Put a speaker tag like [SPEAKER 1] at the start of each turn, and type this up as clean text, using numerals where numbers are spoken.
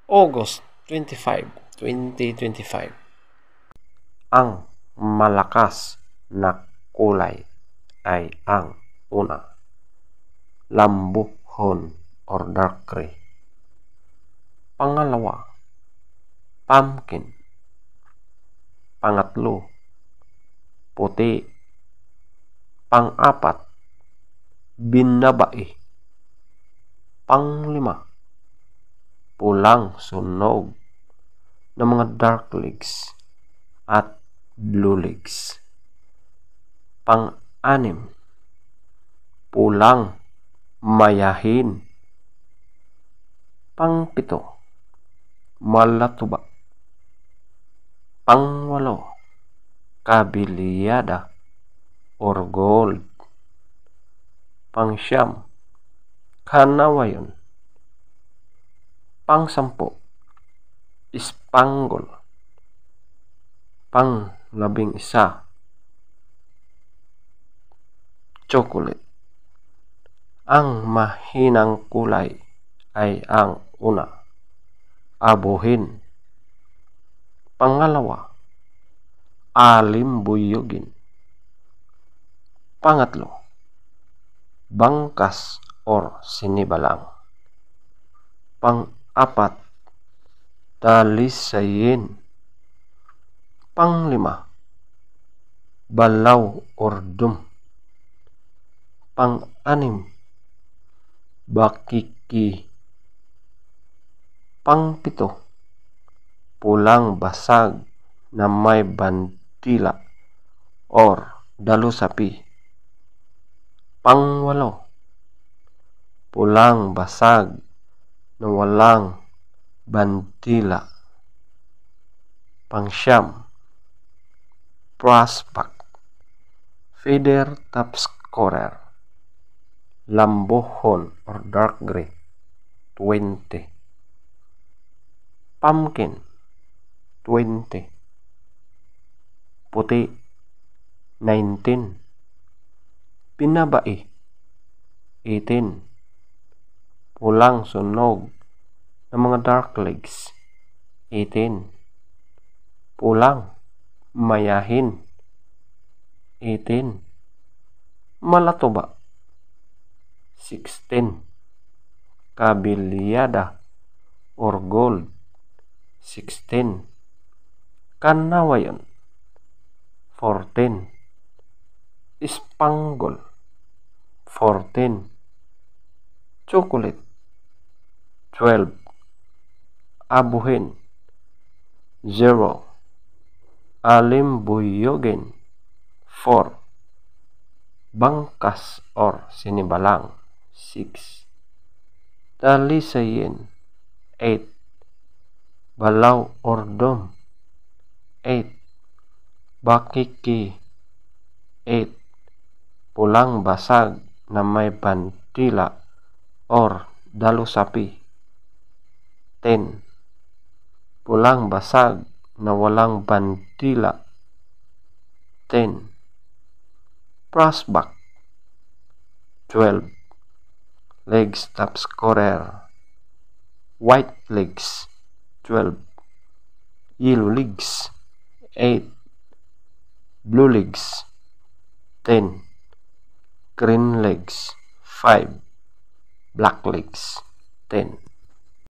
[SPEAKER 1] August 25, 2025. Ang malakas na kulay ay ang una, lambuhon or dark gray. Pangalawa, pumpkin. Pangatlo, puti. Pang-apat, binabai. Panglima, pulang sunog ng mga dark legs at blue legs. Pang-anim, pulang mayahin. Pang-pito, malatuba. Pang-walo, kabiliyada or gold. Pang-siyam, kanawayon. Pang-sampu, spangle. Pang-11, chocolate. Ang mahinang kulay ay ang una, abuhin. Pangalawa, alimbuyugin. Pangatlo, bangkas or sinibalang. Pang-apat, dalisayin. Panglima, balaw or dum. Pang-anim, bakiki. Pang-pito, pulang basag na may bandila or dalusapi. Pang-walo, pulang basag na walang bandila. Pang-siyam, prospect, feather top scorer, lambuhon or dark gray, 20. Pumpkin, 20. Puti, 19. Binabai, 18. Pulang sunog ng mga dark legs, 18. Pulang mayahin, 18. Malatuba, 16. Kabiliyada or gold, 16. Kanawayon, 14. Spangle, 14. Chocolate, 12. Abuhin, 0. Alimbuyugin, 4. Bangkas or sinibalang, 6. Dalisayin, 8. Balaw or dum, 8. Bakiki, 8. Pulang basag na may bandila or dalusapi, 10. Pulang basag na walang bandila, 10. Prospect, 12. Legs top scorer, white legs, 12. Yellow legs, 8. Blue legs, 10. Green legs, 5. Black legs, 10.